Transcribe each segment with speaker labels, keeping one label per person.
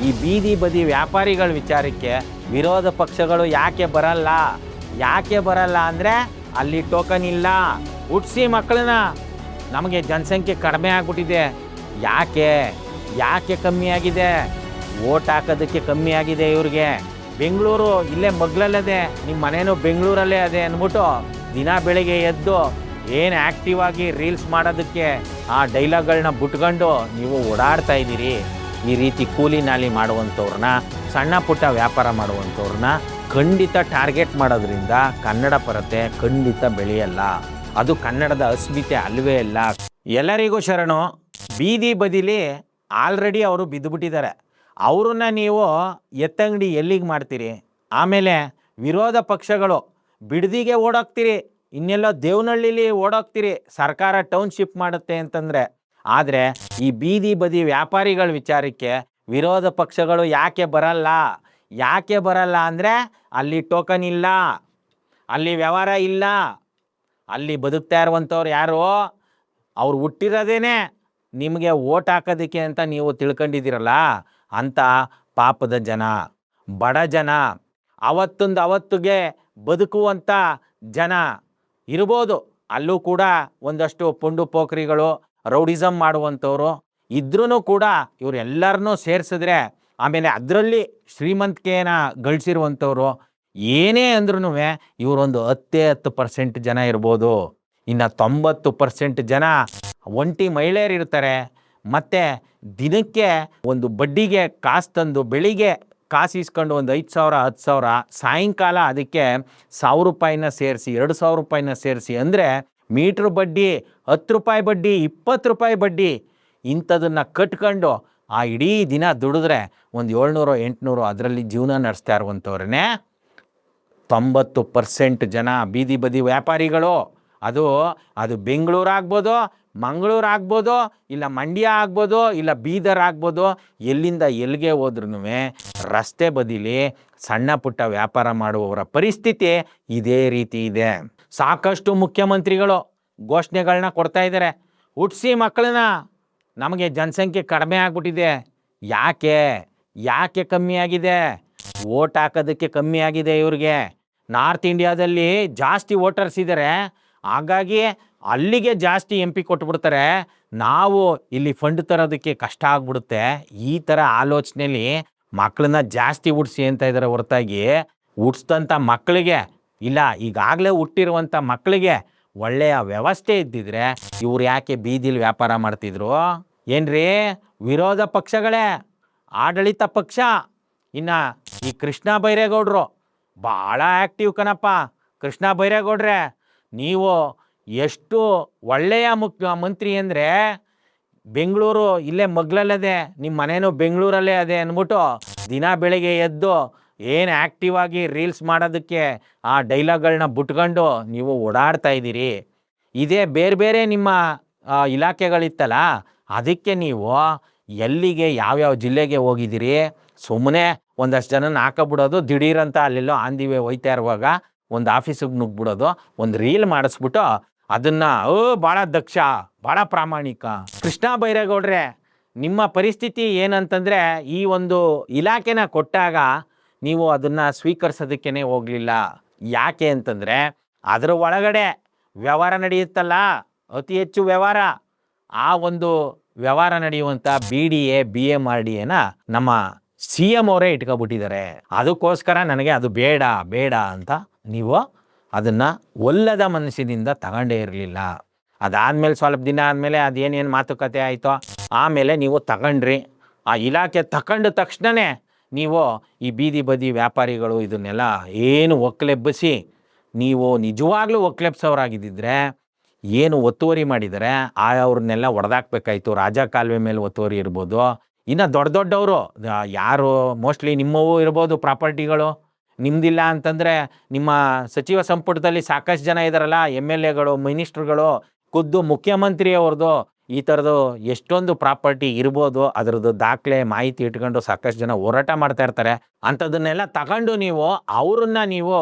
Speaker 1: ಈ ಬೀದಿ ಬದಿ ವ್ಯಾಪಾರಿಗಳ ವಿಚಾರಕ್ಕೆ ವಿರೋಧ ಪಕ್ಷಗಳು ಯಾಕೆ ಬರಲ್ಲ ಅಂದರೆ ಅಲ್ಲಿ ಟೋಕನ್ ಇಲ್ಲ. ಹುಟ್ಟಿಸಿ ಮಕ್ಕಳನ್ನ. ನಮಗೆ ಜನಸಂಖ್ಯೆ ಕಡಿಮೆ ಆಗ್ಬಿಟ್ಟಿದೆ. ಯಾಕೆ ಕಮ್ಮಿ ಆಗಿದೆ? ಓಟ್ ಹಾಕೋದಕ್ಕೆ ಕಮ್ಮಿ ಆಗಿದೆ ಇವ್ರಿಗೆ. ಬೆಂಗಳೂರು ಇಲ್ಲೇ ಮಗ್ಲಲ್ಲದೆ, ನಿಮ್ಮ ಮನೇನೂ ಬೆಂಗಳೂರಲ್ಲೇ ಅದೇ ಅಂದ್ಬಿಟ್ಟು ದಿನ ಬೆಳಿಗ್ಗೆ ಎದ್ದು ಏನು ಆ್ಯಕ್ಟಿವ್ ಆಗಿ ರೀಲ್ಸ್ ಮಾಡೋದಕ್ಕೆ ಆ ಡೈಲಾಗ್ಗಳನ್ನ ಬಿಟ್ಕೊಂಡು ನೀವು ಓಡಾಡ್ತಾ ಇದ್ದೀರಿ. ಈ ರೀತಿ ಕೂಲಿ ನಾಲಿ ಮಾಡುವಂಥವ್ರನ್ನ, ಸಣ್ಣ ಪುಟ್ಟ ವ್ಯಾಪಾರ ಮಾಡುವಂಥವ್ರನ್ನ ಖಂಡಿತ ಟಾರ್ಗೆಟ್ ಮಾಡೋದ್ರಿಂದ ಕನ್ನಡ ಪರತೆ ಖಂಡಿತ ಬೆಳೆಯಲ್ಲ. ಅದು ಕನ್ನಡದ ಅಸ್ಮಿತೆ ಅಲ್ವೇ ಇಲ್ಲ. ಎಲ್ಲರಿಗೂ ಶರಣು. ಬೀದಿ ಬದಿಲಿ ಆಲ್ರೆಡಿ ಅವರು ಬಿದ್ದುಬಿಟ್ಟಿದ್ದಾರೆ. ಅವ್ರನ್ನ ನೀವು ಎತ್ತಂಗಡಿ ಎಲ್ಲಿಗೆ ಮಾಡ್ತೀರಿ? ಆಮೇಲೆ ವಿರೋಧ ಪಕ್ಷಗಳು ಬಿಡದಿಗೆ ಓಡೋಗ್ತೀರಿ, ಇನ್ನೆಲ್ಲೋ ದೇವನಹಳ್ಳಿಲಿ ಓಡೋಗ್ತೀರಿ ಸರ್ಕಾರ ಟೌನ್ಶಿಪ್ ಮಾಡುತ್ತೆ ಅಂತಂದರೆ. ಆದರೆ ಈ ಬೀದಿ ಬದಿ ವ್ಯಾಪಾರಿಗಳ ವಿಚಾರಕ್ಕೆ ವಿರೋಧ ಪಕ್ಷಗಳು ಯಾಕೆ ಬರಲ್ಲ ಅಂದರೆ ಅಲ್ಲಿ ಟೋಕನ್ ಇಲ್ಲ, ಅಲ್ಲಿ ವ್ಯವಹಾರ ಇಲ್ಲ. ಅಲ್ಲಿ ಬದುಕ್ತಾ ಇರುವಂಥವ್ರು ಯಾರು? ಅವ್ರು ಹುಟ್ಟಿರೋದೇನೆ ನಿಮಗೆ ಓಟ್ ಹಾಕೋದಕ್ಕೆ ಅಂತ ನೀವು ತಿಳ್ಕೊಂಡಿದ್ದೀರಲ್ಲ, ಅಂಥ ಪಾಪದ ಜನ, ಬಡ ಜನ, ಅವತ್ತಿಗೆ ಬದುಕುವಂಥ ಜನ ಇರ್ಬೋದು. ಅಲ್ಲೂ ಕೂಡ ಒಂದಷ್ಟು ಪುಂಡು ಪೋಖ್ರಿಗಳು, ರೌಡಿಸಮ್ ಮಾಡುವಂಥವ್ರು ಇದ್ರೂ ಕೂಡ ಇವರೆಲ್ಲರನ್ನೂ ಸೇರಿಸಿದ್ರೆ, ಆಮೇಲೆ ಅದರಲ್ಲಿ ಶ್ರೀಮಂತಿಕೆನ ಗಳಿಸಿರುವಂಥವ್ರು ಏನೇ ಅಂದ್ರೂ ಇವರೊಂದು 10% ಜನ ಇರ್ಬೋದು. ಇನ್ನು 90% ಜನ ಒಂಟಿ ಮಹಿಳೆಯರು ಇರ್ತಾರೆ. ಮತ್ತು ದಿನಕ್ಕೆ ಒಂದು ಬಡ್ಡಿಗೆ ಕಾಸು ತಂದು ಬೆಳಿಗ್ಗೆ ಕಾಸು ಇಸ್ಕೊಂಡು ಒಂದು 5,000 10,000, ಸಾಯಂಕಾಲ ಅದಕ್ಕೆ 1,000 ರೂಪಾಯಿನ ಸೇರಿಸಿ 2,000 ರೂಪಾಯಿನ ಸೇರಿಸಿ ಅಂದರೆ ಮೀಟ್ರ್ ಬಡ್ಡಿ, 10 ರೂಪಾಯಿ ಬಡ್ಡಿ, 20 ರೂಪಾಯಿ ಬಡ್ಡಿ, ಇಂಥದನ್ನು ಕಟ್ಕೊಂಡು ಆ ಇಡೀ ದಿನ ದುಡಿದ್ರೆ ಒಂದು 700 800 ಅದರಲ್ಲಿ ಜೀವನ ನಡೆಸ್ತಾ ಇರುವಂಥವ್ರನ್ನೇ 90% ಜನ ಬೀದಿ ಬದಿ ವ್ಯಾಪಾರಿಗಳು. ಅದು ಬೆಂಗಳೂರು ಆಗ್ಬೋದು, ಮಂಗಳೂರು ಆಗ್ಬೋದು, ಇಲ್ಲ ಮಂಡ್ಯ ಆಗ್ಬೋದು, ಇಲ್ಲ ಬೀದರ್ ಆಗ್ಬೋದು. ಎಲ್ಲಿಂದ ಎಲ್ಲಿಗೆ ಹೋದ್ರೂ ರಸ್ತೆ ಬದಿಲಿ ಸಣ್ಣ ಪುಟ್ಟ ವ್ಯಾಪಾರ ಮಾಡುವವರ ಪರಿಸ್ಥಿತಿ ಇದೇ ರೀತಿ ಇದೆ. ಸಾಕಷ್ಟು ಮುಖ್ಯಮಂತ್ರಿಗಳು ಘೋಷಣೆಗಳನ್ನ ಕೊಡ್ತಾ ಇದ್ದಾರೆ. ಹುಟ್ಟಿಸಿ ಮಕ್ಕಳನ್ನ. ನಮಗೆ ಜನಸಂಖ್ಯೆ ಕಡಿಮೆ ಆಗ್ಬಿಟ್ಟಿದೆ. ಯಾಕೆ ಕಮ್ಮಿ ಆಗಿದೆ? ಓಟ್ ಹಾಕೋದಕ್ಕೆ ಕಮ್ಮಿ ಆಗಿದೆ ಇವ್ರಿಗೆ. ನಾರ್ತ್ ಇಂಡಿಯಾದಲ್ಲಿ ಜಾಸ್ತಿ ವೋಟರ್ಸ್ ಇದ್ದಾರೆ, ಹಾಗಾಗಿ ಅಲ್ಲಿಗೆ ಜಾಸ್ತಿ MP ಕೊಟ್ಬಿಡ್ತಾರೆ. ನಾವು ಇಲ್ಲಿ ಫಂಡ್ ತರೋದಕ್ಕೆ ಕಷ್ಟ ಆಗ್ಬಿಡುತ್ತೆ. ಈ ಥರ ಆಲೋಚನೆಯಲ್ಲಿ ಮಕ್ಕಳನ್ನ ಜಾಸ್ತಿ ಹುಟ್ಟಿಸಿ ಅಂತ ಇದ್ದಾರೆ ಹೊರತಾಗಿ ಹುಟ್ಟಿಸಿದಂಥ ಮಕ್ಕಳಿಗೆ ಇಲ್ಲ, ಈಗಾಗಲೇ ಹುಟ್ಟಿರುವಂಥ ಮಕ್ಕಳಿಗೆ ಒಳ್ಳೆಯ ವ್ಯವಸ್ಥೆ ಇದ್ದಿದ್ರೆ ಇವ್ರು ಯಾಕೆ ಬೀದಿಲಿ ವ್ಯಾಪಾರ ಮಾಡ್ತಿದ್ರು? ಏನ್ರಿ ವಿರೋಧ ಪಕ್ಷಗಳೇ, ಆಡಳಿತ ಪಕ್ಷ. ಇನ್ನು ಈ ಕೃಷ್ಣ ಬೈರೇಗೌಡರು ಭಾಳ ಆ್ಯಕ್ಟಿವ್ ಕಣಪ್ಪ. ಕೃಷ್ಣ ಬೈರೇಗೌಡ್ರೆ, ನೀವು ಎಷ್ಟು ಒಳ್ಳೆಯ ಮುಖ್ಯಮಂತ್ರಿ ಅಂದರೆ, ಬೆಂಗಳೂರು ಇಲ್ಲೇ ಮಗ್ಲಲ್ಲದೆ, ನಿಮ್ಮ ಮನೇನೂ ಬೆಂಗಳೂರಲ್ಲೇ ಅದೇ ಅಂದ್ಬಿಟ್ಟು ದಿನ ಬೆಳಿಗ್ಗೆ ಎದ್ದು ಏನು ಆ್ಯಕ್ಟಿವ್ ಆಗಿ ರೀಲ್ಸ್ ಮಾಡೋದಕ್ಕೆ ಆ ಡೈಲಾಗ್ಗಳನ್ನ ಬಿಟ್ಕೊಂಡು ನೀವು ಓಡಾಡ್ತಾ ಇದ್ದೀರಿ. ಇದೇ ಬೇರೆ ನಿಮ್ಮ ಇಲಾಖೆಗಳಿತ್ತಲ್ಲ, ಅದಕ್ಕೆ ನೀವು ಎಲ್ಲಿಗೆ ಯಾವ್ಯಾವ ಜಿಲ್ಲೆಗೆ ಹೋಗಿದ್ದೀರಿ? ಸುಮ್ಮನೆ ಒಂದಷ್ಟು ಜನನ ಹಾಕಬಿಡೋದು, ದಿಢೀರಂತ ಅಲ್ಲೆಲ್ಲೋ ಆಂದಿವೆ ಹೋಯ್ತಾ ಇರುವಾಗ ಒಂದು ಆಫೀಸಿಗೆ ನುಗ್ಬಿಡೋದು, ಒಂದು ರೀಲ್ ಮಾಡಿಸ್ಬಿಟ್ಟು ಅದನ್ನು ಭಾಳ ದಕ್ಷ, ಭಾಳ ಪ್ರಾಮಾಣಿಕ. ಕೃಷ್ಣ ಬೈರೇಗೌಡ್ರೆ, ನಿಮ್ಮ ಪರಿಸ್ಥಿತಿ ಏನಂತಂದರೆ, ಈ ಒಂದು ಇಲಾಖೆನ ಕೊಟ್ಟಾಗ ನೀವು ಅದನ್ನು ಸ್ವೀಕರಿಸೋದಕ್ಕೇ ಹೋಗಲಿಲ್ಲ. ಯಾಕೆ ಅಂತಂದರೆ ಅದರ ಒಳಗಡೆ ವ್ಯವಹಾರ ನಡೆಯುತ್ತಲ್ಲ, ಅತಿ ಹೆಚ್ಚು ವ್ಯವಹಾರ. ಆ ಒಂದು ವ್ಯವಹಾರ ನಡೆಯುವಂಥ BDA BMRDAನ ನಮ್ಮ CM ಅವರೇ ಇಟ್ಕೊಬಿಟ್ಟಿದ್ದಾರೆ. ಅದಕ್ಕೋಸ್ಕರ ನನಗೆ ಅದು ಬೇಡ ಅಂತ ನೀವು ಅದನ್ನು ಒಲ್ಲದ ಮನಸ್ಸಿನಿಂದ ತಗೊಂಡೇ ಇರಲಿಲ್ಲ. ಅದಾದಮೇಲೆ ಸ್ವಲ್ಪ ದಿನ ಆದಮೇಲೆ ಅದೇನೇನು ಮಾತುಕತೆ ಆಯಿತೋ, ಆಮೇಲೆ ನೀವು ತಗೊಂಡ್ರಿ. ಆ ಇಲಾಖೆ ತಗೊಂಡ ತಕ್ಷಣವೇ ನೀವು ಈ ಬೀದಿ ಬದಿ ವ್ಯಾಪಾರಿಗಳು ಇದನ್ನೆಲ್ಲ ಏನು ಒಕ್ಕಲೆಬ್ಬಿಸಿ, ನೀವು ನಿಜವಾಗ್ಲೂ ಒಕ್ಕಲೆಬ್ಸೋರಾಗಿದ್ದಿದ್ರೆ ಏನು ಒತ್ತುವರಿ ಮಾಡಿದರೆ ಅವ್ರನ್ನೆಲ್ಲ ಹೊಡೆದಾಕ್ಬೇಕಾಯ್ತು. ರಾಜ ಕಾಲುವೆ ಮೇಲೆ ಒತ್ತುವರಿ ಇರ್ಬೋದು, ಇನ್ನು ದೊಡ್ಡವರು ಯಾರು ಮೋಸ್ಟ್ಲಿ ನಿಮ್ಮವೂ ಇರ್ಬೋದು ಪ್ರಾಪರ್ಟಿಗಳು. ನಿಮ್ಮದಿಲ್ಲ ಅಂತಂದರೆ ನಿಮ್ಮ ಸಚಿವ ಸಂಪುಟದಲ್ಲಿ ಸಾಕಷ್ಟು ಜನ ಇದ್ದಾರಲ್ಲ, MLAಗಳು, ಮಿನಿಸ್ಟ್ರುಗಳು, ಖುದ್ದು ಮುಖ್ಯಮಂತ್ರಿಯವ್ರದ್ದು ಈ ಥರದ್ದು ಎಷ್ಟೊಂದು ಪ್ರಾಪರ್ಟಿ ಇರ್ಬೋದು. ಅದರದ್ದು ದಾಖಲೆ ಮಾಹಿತಿ ಇಟ್ಕೊಂಡು ಸಾಕಷ್ಟು ಜನ ಹೋರಾಟ ಮಾಡ್ತಾ ಇರ್ತಾರೆ. ಅಂಥದ್ದನ್ನೆಲ್ಲ ತಗೊಂಡು ಅವ್ರನ್ನ ನೀವು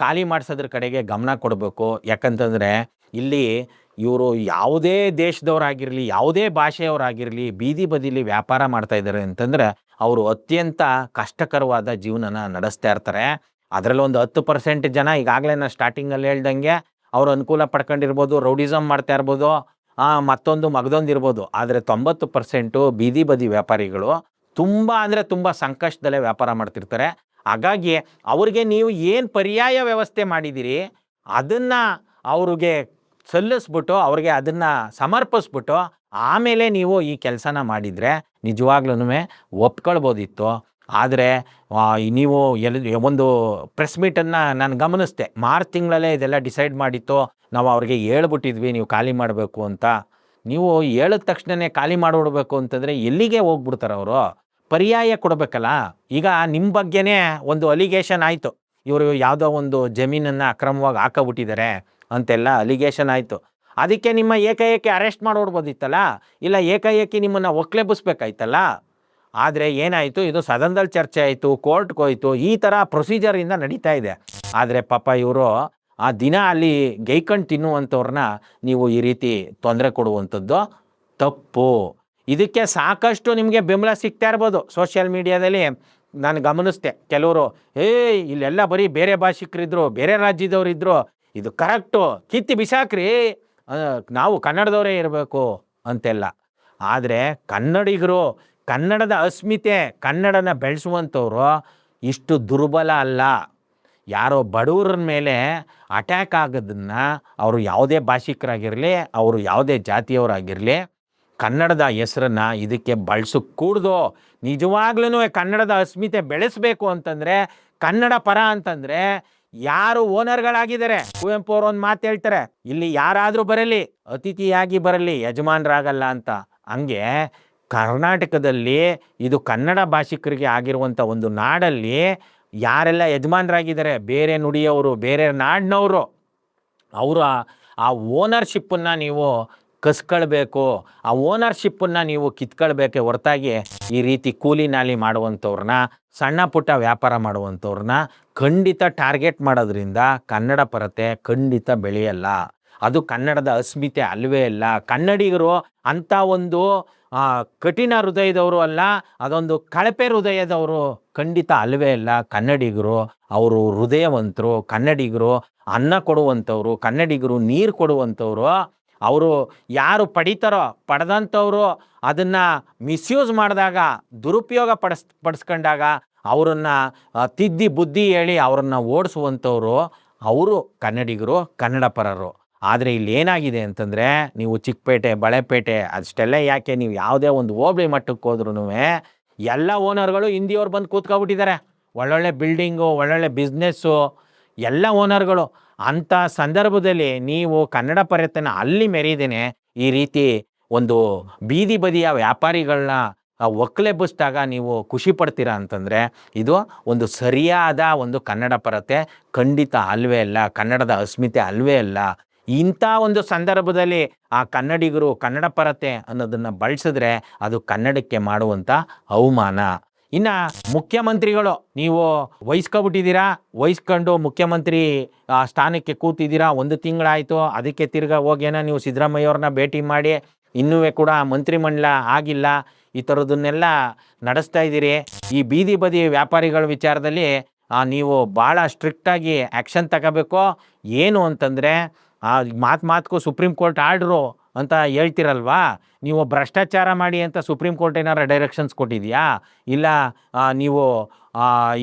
Speaker 1: ಖಾಲಿ ಮಾಡಿಸೋದ್ರ ಕಡೆಗೆ ಗಮನ ಕೊಡಬೇಕು. ಯಾಕಂತಂದರೆ ಇಲ್ಲಿ ಇವರು ಯಾವುದೇ ದೇಶದವರಾಗಿರಲಿ, ಯಾವುದೇ ಭಾಷೆಯವರಾಗಿರಲಿ, ಬೀದಿ ಬದಿಲಿ ವ್ಯಾಪಾರ ಮಾಡ್ತಾ ಇದ್ದಾರೆ ಅಂತಂದರೆ ಅವರು ಅತ್ಯಂತ ಕಷ್ಟಕರವಾದ ಜೀವನನ ನಡೆಸ್ತಾ ಇರ್ತಾರೆ. ಅದರಲ್ಲಿ ಒಂದು 10% ಜನ ಈಗಾಗಲೇ ನಾನು ಸ್ಟಾರ್ಟಿಂಗಲ್ಲಿ ಹೇಳ್ದಂಗೆ ಅವರು ಅನುಕೂಲ ಪಡ್ಕೊಂಡಿರ್ಬೋದು, ರೌಡಿಸಮ್ ಮಾಡ್ತಾ ಇರ್ಬೋದು, ಮತ್ತೊಂದು ಮಗದೊಂದು ಇರ್ಬೋದು. ಆದರೆ 90% ಬೀದಿ ಬದಿ ವ್ಯಾಪಾರಿಗಳು ತುಂಬ ಅಂದರೆ ತುಂಬ ಸಂಕಷ್ಟದಲ್ಲೇ ವ್ಯಾಪಾರ ಮಾಡ್ತಿರ್ತಾರೆ. ಹಾಗಾಗಿ ಅವ್ರಿಗೆ ನೀವು ಏನು ಪರ್ಯಾಯ ವ್ಯವಸ್ಥೆ ಮಾಡಿದ್ದೀರಿ ಅದನ್ನು ಅವ್ರಿಗೆ ಸಲ್ಲಿಸ್ಬಿಟ್ಟು ಅವ್ರಿಗೆ ಅದನ್ನು ಸಮರ್ಪಿಸ್ಬಿಟ್ಟು ಆಮೇಲೆ ನೀವು ಈ ಕೆಲಸನ ಮಾಡಿದರೆ ನಿಜವಾಗ್ಲೂ ಒಪ್ಕೊಳ್ಬೋದಿತ್ತು. ಆದರೆ ನೀವು ಒಂದು ಪ್ರೆಸ್ ಮೀಟನ್ನು ನಾನು ಗಮನಿಸ್ದೆ. ಮಾರ್ಚ್ ತಿಂಗಳಲ್ಲೇ ಇದೆಲ್ಲ ಡಿಸೈಡ್ ಮಾಡಿತ್ತು. ನಾವು ಅವ್ರಿಗೆ ಹೇಳ್ಬಿಟ್ಟಿದ್ವಿ ನೀವು ಖಾಲಿ ಮಾಡಬೇಕು ಅಂತ. ನೀವು ಹೇಳಿದ ತಕ್ಷಣವೇ ಖಾಲಿ ಮಾಡಿಬಿಡ್ಬೇಕು ಅಂತಂದರೆ ಎಲ್ಲಿಗೆ ಹೋಗ್ಬಿಡ್ತಾರೆ ಅವರು? ಪರ್ಯಾಯ ಕೊಡಬೇಕಲ್ಲ. ಈಗ ನಿಮ್ಮ ಬಗ್ಗೆನೇ ಒಂದು ಅಲಿಗೇಷನ್ ಆಯಿತು, ಇವರು ಯಾವುದೋ ಒಂದು ಜಮೀನನ್ನು ಅಕ್ರಮವಾಗಿ ಹಾಕೋಬಿಟ್ಟಿದ್ದಾರೆ ಅಂತೆಲ್ಲ ಅಲಿಗೇಷನ್ ಆಯಿತು. ಅದಕ್ಕೆ ನಿಮ್ಮ ಏಕಾಏಕಿ ಅರೆಸ್ಟ್ ಮಾಡಿಬಿಡ್ಬೋದಿತ್ತಲ್ಲ, ಇಲ್ಲ ಏಕಾಏಕಿ ನಿಮ್ಮನ್ನು ಒಕ್ಲೆಬ್ಬಿಸ್ಬೇಕಾಯ್ತಲ್ಲ. ಆದರೆ ಏನಾಯಿತು, ಇದು ಸದನದಲ್ಲಿ ಚರ್ಚೆ ಆಯಿತು, ಕೋರ್ಟ್ಗೆ ಹೋಯಿತು, ಈ ಥರ ಪ್ರೊಸೀಜರಿಂದ ನಡೀತಾ ಇದೆ. ಆದರೆ ಪಾಪ ಇವರು ಆ ದಿನ ಅಲ್ಲಿ ಗೈಕಂಡು ತಿನ್ನುವಂಥವ್ರನ್ನ ನೀವು ಈ ರೀತಿ ತೊಂದರೆ ಕೊಡುವಂಥದ್ದು ತಪ್ಪು. ಇದಕ್ಕೆ ಸಾಕಷ್ಟು ನಿಮಗೆ ಬೆಂಬಲ ಸಿಗ್ತಾ ಇರ್ಬೋದು ಸೋಷಿಯಲ್ ಮೀಡಿಯಾದಲ್ಲಿ. ನಾನು ಗಮನಿಸ್ದೆ, ಕೆಲವರು ಇಲ್ಲೆಲ್ಲ ಬರೀ ಬೇರೆ ಭಾಷಿಕರಿದ್ರು, ಬೇರೆ ರಾಜ್ಯದವರಿದ್ದರು, ಇದು ಕರೆಕ್ಟು, ಕಿತ್ತಿ ಬಿಸಾಕ್ರಿ, ನಾವು ಕನ್ನಡದವರೇ ಇರಬೇಕು ಅಂತೆಲ್ಲ. ಆದರೆ ಕನ್ನಡಿಗರು, ಕನ್ನಡದ ಅಸ್ಮಿತೆ, ಕನ್ನಡನ ಬೆಳೆಸುವಂಥವ್ರು ಇಷ್ಟು ದುರ್ಬಲ ಅಲ್ಲ. ಯಾರೋ ಬಡವ್ರ ಮೇಲೆ ಅಟ್ಯಾಕ್ ಆಗೋದನ್ನು ಅವರು ಯಾವುದೇ ಭಾಷಿಕರಾಗಿರಲಿ, ಅವರು ಯಾವುದೇ ಜಾತಿಯವರಾಗಿರಲಿ, ಕನ್ನಡದ ಹೆಸರನ್ನು ಇದಕ್ಕೆ ಬಳಸக்கூಡ್ದು. ನಿಜವಾಗ್ಲೂ ಕನ್ನಡದ ಅಸ್ಮಿತೆ ಬೆಳೆಸಬೇಕು ಅಂತಂದರೆ, ಕನ್ನಡ ಪರ ಅಂತಂದರೆ ಯಾರು ಓನರ್ಗಳಾಗಿದ್ದಾರೆ, ಕುವೆಂಪು ಅವರು ಒಂದು ಮಾತು ಹೇಳ್ತಾರೆ, ಇಲ್ಲಿ ಯಾರಾದರೂ ಬರಲಿ, ಅತಿಥಿಯಾಗಿ ಬರಲಿ, ಯಜಮಾನರಾಗಲ್ಲ ಅಂತ. ಹಂಗೆ ಕರ್ನಾಟಕದಲ್ಲಿ ಇದು ಕನ್ನಡ ಭಾಷಿಕರಿಗೆ ಆಗಿರುವಂಥ ಒಂದು ನಾಡಲ್ಲಿ ಯಾರೆಲ್ಲ ಯಜಮಾನರಾಗಿದ್ದಾರೆ, ಬೇರೆ ನುಡಿಯವರು, ಬೇರೆ ನಾಡಿನವರು, ಅವರ ಆ ಓನರ್ಶಿಪ್ಪನ್ನು ನೀವು ಕಸ್ಕೊಳ್ಬೇಕು, ಆ ಓನರ್ಶಿಪ್ಪನ್ನು ನೀವು ಕಿತ್ಕೊಳ್ಬೇಕೆ ಹೊರತಾಗಿ ಈ ರೀತಿ ಕೂಲಿ ನಾಲಿ ಮಾಡುವಂಥವ್ರನ್ನ, ಸಣ್ಣ ಪುಟ್ಟ ವ್ಯಾಪಾರ ಮಾಡುವಂಥವ್ರನ್ನ ಖಂಡಿತ ಟಾರ್ಗೆಟ್ ಮಾಡೋದ್ರಿಂದ ಕನ್ನಡ ಪರತೆ ಖಂಡಿತ ಬೆಳೆಯಲ್ಲ. ಅದು ಕನ್ನಡದ ಅಸ್ಮಿತೆ ಅಲ್ವೇ ಅಲ್ಲ. ಕನ್ನಡಿಗರು ಅಂಥ ಒಂದು ಕಠಿಣ ಹೃದಯದವರು ಅಲ್ಲ, ಅದೊಂದು ಕಳಪೆ ಹೃದಯದವರು ಖಂಡಿತ ಅಲ್ವೇ ಅಲ್ಲ. ಕನ್ನಡಿಗರು ಅವರು ಹೃದಯವಂತರು, ಕನ್ನಡಿಗರು ಅನ್ನ ಕೊಡುವಂಥವ್ರು, ಕನ್ನಡಿಗರು ನೀರು ಕೊಡುವಂಥವ್ರು. ಅವರು ಯಾರು ಪಡಿತಾರೋ, ಪಡೆದಂಥವ್ರು ಅದನ್ನು ಮಿಸ್ಯೂಸ್ ಮಾಡಿದಾಗ, ದುರುಪಯೋಗ ಪಡಿಸ್ಕೊಂಡಾಗ ಅವರನ್ನು ತಿದ್ದಿ ಬುದ್ಧಿ ಹೇಳಿ ಅವರನ್ನು ಓಡಿಸುವಂಥವ್ರು ಅವರು ಕನ್ನಡಿಗರು, ಕನ್ನಡ ಪರರು. ಆದರೆ ಇಲ್ಲಿ ಏನಾಗಿದೆ ಅಂತಂದರೆ, ನೀವು ಚಿಕ್ಕಪೇಟೆ, ಬಳೆಪೇಟೆ ಅಷ್ಟೆಲ್ಲ ಯಾಕೆ, ನೀವು ಯಾವುದೇ ಒಂದು ಹೋಬಳಿ ಮಟ್ಟಕ್ಕೆ ಹೋದ್ರೂ ಎಲ್ಲ ಓನರ್ಗಳು ಹಿಂದಿಯವ್ರು ಬಂದು ಕೂತ್ಕೊಬಿಟ್ಟಿದ್ದಾರೆ. ಒಳ್ಳೊಳ್ಳೆ ಬಿಲ್ಡಿಂಗು, ಒಳ್ಳೊಳ್ಳೆ ಬಿಸ್ನೆಸ್ಸು, ಎಲ್ಲ ಓನರ್ಗಳು. ಅಂಥ ಸಂದರ್ಭದಲ್ಲಿ ನೀವು ಕನ್ನಡ ಪರತೆನ ಅಲ್ಲಿ ಮೆರೀದೇನೆ ಈ ರೀತಿ ಒಂದು ಬೀದಿ ಬದಿಯ ವ್ಯಾಪಾರಿಗಳನ್ನ ಒಕ್ಕಲೆಬ್ಬಿಸಿದಾಗ ನೀವು ಖುಷಿ ಪಡ್ತೀರಾ ಅಂತಂದರೆ ಇದು ಒಂದು ಸರಿಯಾದ ಒಂದು ಕನ್ನಡ ಪರತೆ ಖಂಡಿತ ಅಲ್ವೇ ಅಲ್ಲ, ಕನ್ನಡದ ಅಸ್ಮಿತೆ ಅಲ್ವೇ ಅಲ್ಲ. ಇಂಥ ಒಂದು ಸಂದರ್ಭದಲ್ಲಿ ಆ ಕನ್ನಡಿಗರು ಕನ್ನಡ ಪರತೆ ಅನ್ನೋದನ್ನು ಬಳಸಿದ್ರೆ ಅದು ಕನ್ನಡಕ್ಕೆ ಮಾಡುವಂಥ ಅವಮಾನ. ಇನ್ನು ಮುಖ್ಯಮಂತ್ರಿಗಳು, ನೀವು ವಹಿಸ್ಕೊಬಿಟ್ಟಿದ್ದೀರಾ, ವಹಿಸ್ಕೊಂಡು ಮುಖ್ಯಮಂತ್ರಿ ಸ್ಥಾನಕ್ಕೆ ಕೂತಿದ್ದೀರಾ, 1 ತಿಂಗಳಾಯಿತು. ಅದಕ್ಕೆ ತಿರ್ಗಾ ಹೋಗೇನೋ ನೀವು ಸಿದ್ದರಾಮಯ್ಯವ್ರನ್ನ ಭೇಟಿ ಮಾಡಿ ಇನ್ನೂ ಕೂಡ ಮಂತ್ರಿಮಂಡಲ ಆಗಿಲ್ಲ, ಈ ಥರದನ್ನೆಲ್ಲ ನಡೆಸ್ತಾ ಇದ್ದೀರಿ. ಈ ಬೀದಿ ಬದಿ ವ್ಯಾಪಾರಿಗಳ ವಿಚಾರದಲ್ಲಿ ನೀವು ಭಾಳ ಸ್ಟ್ರಿಕ್ಟಾಗಿ ಆ್ಯಕ್ಷನ್ ತಗೋಬೇಕು. ಏನು ಅಂತಂದರೆ, ಮಾತಿಗೂ ಸುಪ್ರೀಂ ಕೋರ್ಟ್ ಆರ್ಡ್ರು ಅಂತ ಹೇಳ್ತಿರಲ್ವಾ, ನೀವು ಭ್ರಷ್ಟಾಚಾರ ಮಾಡಿ ಅಂತ ಸುಪ್ರೀಂ ಕೋರ್ಟ್ ಏನಾರು ಡೈರೆಕ್ಷನ್ಸ್ ಕೊಟ್ಟಿದೆಯಾ? ಇಲ್ಲ ನೀವು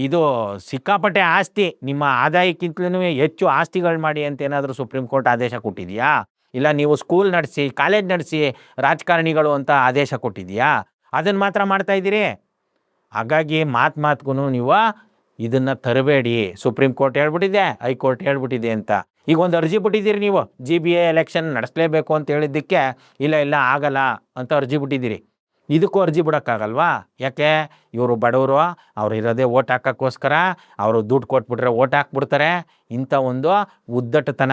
Speaker 1: ಇದು ಸಿಕ್ಕಾಪಟ್ಟೆ ಆಸ್ತಿ, ನಿಮ್ಮ ಆದಾಯಕ್ಕಿಂತಲೂ ಹೆಚ್ಚು ಆಸ್ತಿಗಳು ಮಾಡಿ ಅಂತ ಏನಾದರೂ ಸುಪ್ರೀಂ ಕೋರ್ಟ್ ಆದೇಶ ಕೊಟ್ಟಿದೆಯಾ? ಇಲ್ಲ ನೀವು ಸ್ಕೂಲ್ ನಡೆಸಿ, ಕಾಲೇಜ್ ನಡೆಸಿ ರಾಜಕಾರಣಿಗಳು ಅಂತ ಆದೇಶ ಕೊಟ್ಟಿದೆಯಾ? ಅದನ್ನು ಮಾತ್ರ ಮಾಡ್ತಾಯಿದ್ದೀರಿ. ಹಾಗಾಗಿ ಮಾತಿಗೂ ನೀವು ಇದನ್ನು ತರಬೇಡಿ. ಸುಪ್ರೀಂ ಕೋರ್ಟ್ ಹೇಳ್ಬಿಟ್ಟಿದೆ, ಹೈಕೋರ್ಟ್ ಹೇಳ್ಬಿಟ್ಟಿದೆ ಅಂತ. ಈಗ ಒಂದು ಅರ್ಜಿ ಬಿಟ್ಟಿದ್ದೀರಿ ನೀವು, GBA ಎಲೆಕ್ಷನ್ ನಡೆಸಲೇಬೇಕು ಅಂತ ಹೇಳಿದ್ದಕ್ಕೆ ಇಲ್ಲ ಆಗಲ್ಲ ಅಂತ ಅರ್ಜಿ ಬಿಟ್ಟಿದ್ದೀರಿ. ಇದಕ್ಕೂ ಅರ್ಜಿ ಬಿಡೋಕ್ಕಾಗಲ್ವಾ? ಯಾಕೆ? ಇವರು ಬಡವರು, ಅವ್ರು ಇರೋದೇ ಓಟ್ ಹಾಕೋಕ್ಕೋಸ್ಕರ, ಅವರು ದುಡ್ಡು ಕೊಟ್ಬಿಟ್ರೆ ಓಟ್ ಹಾಕ್ಬಿಡ್ತಾರೆ. ಇಂಥ ಒಂದು ಉದ್ದಟತನ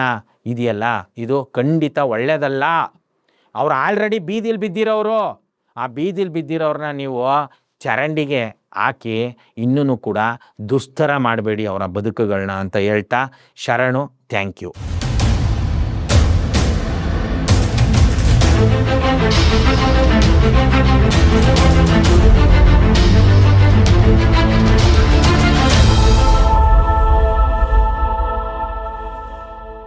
Speaker 1: ಇದೆಯಲ್ಲ, ಇದು ಖಂಡಿತ ಒಳ್ಳೆಯದಲ್ಲ. ಅವ್ರು ಆಲ್ರೆಡಿ ಬೀದಿಲಿ ಬಿದ್ದಿರೋರು, ಆ ಬೀದಿಲಿ ಬಿದ್ದಿರೋರನ್ನ ನೀವು ಚರಂಡಿಗೆ ಹಾಕಿ ಇನ್ನೂ ಕೂಡ ದುಸ್ತರ ಮಾಡಬೇಡಿ ಅವರ ಬದುಕುಗಳನ್ನ ಅಂತ ಹೇಳ್ತಾ ಶರಣು. Thank you.